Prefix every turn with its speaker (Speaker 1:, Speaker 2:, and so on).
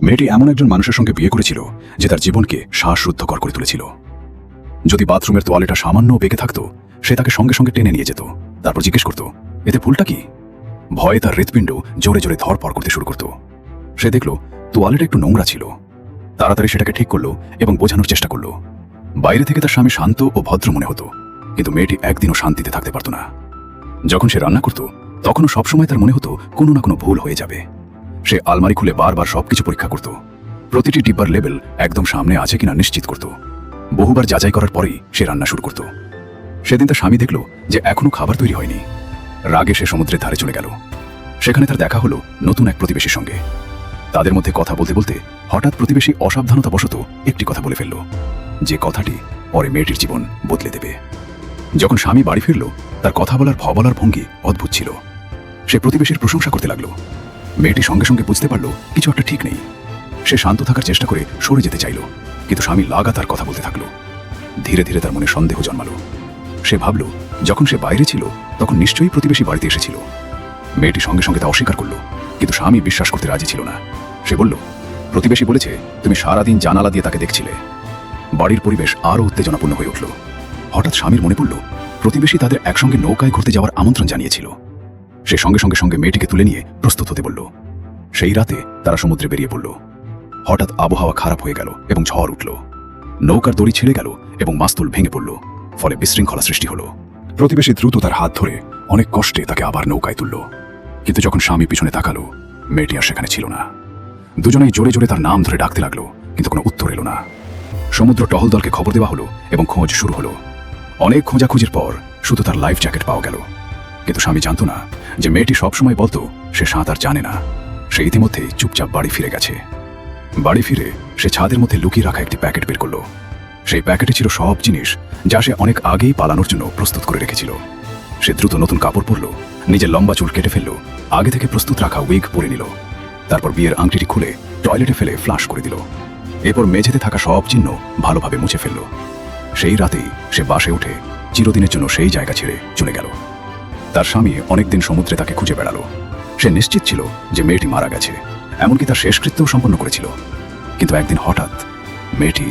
Speaker 1: মেয়েটি এমন একজন মানুষের সঙ্গে বিয়ে করেছিল যে তার জীবনকে শ্বাসরুদ্ধকর করে তুলেছিল। যদি বাথরুমের তোয়ালেটা সামান্য বেঁকে থাকতো, সে তাকে সঙ্গে সঙ্গে টেনে নিয়ে যেত, তারপর জিজ্ঞেস করত, এতে ভুলটা কি? ভয়ে তার হৃৎপিণ্ড জোরে জোরে ধরপড় করতে শুরু করত। সে দেখল তোয়ালেটা একটু নোংরা ছিল। তাড়াতাড়ি সেটাকে ঠিক করলো এবং বোঝানোর চেষ্টা করলো। বাইরে থেকে তার স্বামী শান্ত ও ভদ্র মনে হতো, কিন্তু মেয়েটি একদিনও শান্তিতে থাকতে পারত না। যখন সে রান্না করত, তখনও সবসময় তার মনে হতো কোনো না কোনো ভুল হয়ে যাবে। সে আলমারি খুলে বারবার সবকিছু পরীক্ষা করত, প্রতিটি ডিব্বার লেবেল একদম সামনে আছে কিনা নিশ্চিত করত। বহুবার যাচাই করার পরেই সে রান্না শুরু করত। সেদিন তার স্বামী দেখল যে এখনো খাবার তৈরি হয়নি। রাগে সে সমুদ্রের ধারে চলে গেল। সেখানে তার দেখা হলো নতুন এক প্রতিবেশীর সঙ্গে। তাদের মধ্যে কথা বলতে বলতে হঠাৎ প্রতিবেশী অসাবধানতাবশত একটি কথা বলে ফেলল, যে কথাটি পরে মেয়েটির জীবন বদলে দেবে। যখন স্বামী বাড়ি ফিরল, তার কথা বলার ভঙ্গি অদ্ভুত ছিল। সে প্রতিবেশীর প্রশংসা করতে লাগলো। মেয়েটি সঙ্গে সঙ্গে বুঝতে পারল কিছু একটা ঠিক নেই। সে শান্ত থাকার চেষ্টা করে সরে যেতে চাইল, কিন্তু স্বামী লাগাতার কথা বলতে থাকলো। ধীরে ধীরে তার মনে সন্দেহ জন্মালো। সে ভাবল, যখন সে বাইরে ছিল তখন নিশ্চয়ই প্রতিবেশী বাড়িতে এসেছিল। মেয়েটি সঙ্গে সঙ্গে তা অস্বীকার করল, কিন্তু স্বামী বিশ্বাস করতে রাজি ছিল না। সে বলল, প্রতিবেশী বলেছে তুমি সারাদিন জানালা দিয়ে তাকে দেখছিলে। বাড়ির পরিবেশ আরও উত্তেজনাপূর্ণ হয়ে উঠল। হঠাৎ স্বামীর মনে পড়ল, প্রতিবেশী তাদের একসঙ্গে নৌকায় ঘুরতে যাওয়ার আমন্ত্রণ জানিয়েছিল। সে সঙ্গে সঙ্গে মেয়েটিকে তুলে নিয়ে প্রস্তুত হতে বলল। সেই রাতে তারা সমুদ্রে বেরিয়ে পড়ল। হঠাৎ আবহাওয়া খারাপ হয়ে গেল এবং ঝড় উঠল। নৌকার দড়ি ছেড়ে গেল এবং মাস্তুল ভেঙে পড়ল। ফলে বিশৃঙ্খলা সৃষ্টি হল। প্রতিবেশী দ্রুত তার হাত ধরে অনেক কষ্টে তাকে আবার নৌকায় তুলল। কিন্তু যখন স্বামী পিছনে তাকালো, মেয়েটি আর সেখানে ছিল না। দুজনেই জোরে জোরে তার নাম ধরে ডাকতে লাগলো, কিন্তু কোনো উত্তর এলো না। সমুদ্র টহল দলকে খবর দেওয়া হলো এবং খোঁজ শুরু হলো। অনেক খোঁজাখুঁজির পর শুধু তার লাইফ জ্যাকেট পাওয়া গেল। কিন্তু স্বামী জানত না যে মেয়েটি সবসময় বলতো সে সাঁতার জানে না। সে ইতিমধ্যেই চুপচাপ বাড়ি ফিরে গেছে। বাড়ি ফিরে সে ছাদের মধ্যে লুকিয়ে রাখা একটি প্যাকেট বের করলো। সেই প্যাকেটে ছিল সব জিনিস যা সে অনেক আগেই পালানোর জন্য প্রস্তুত করে রেখেছিল। সে দ্রুত নতুন কাপড় পরল, নিজের লম্বা চুল কেটে ফেলল, আগে থেকে প্রস্তুত রাখা উইগ পরে নিল। তারপর বিয়ের আংটিটি খুলে টয়লেটে ফেলে ফ্লাশ করে দিল। এরপর মেঝেতে থাকা সব চিহ্ন ভালোভাবে মুছে ফেলল। সেই রাতেই সে বাসে উঠে চিরদিনের জন্য সেই জায়গা ছেড়ে চলে গেল। তার স্বামী অনেকদিন সমুদ্রে তাকে খুঁজে বেড়ালো। সে নিশ্চিত ছিল যে মেয়েটি মারা গেছে, এমনকি তার শেষকৃত্যও সম্পন্ন করেছিল। কিন্তু একদিন হঠাৎ মেয়েটি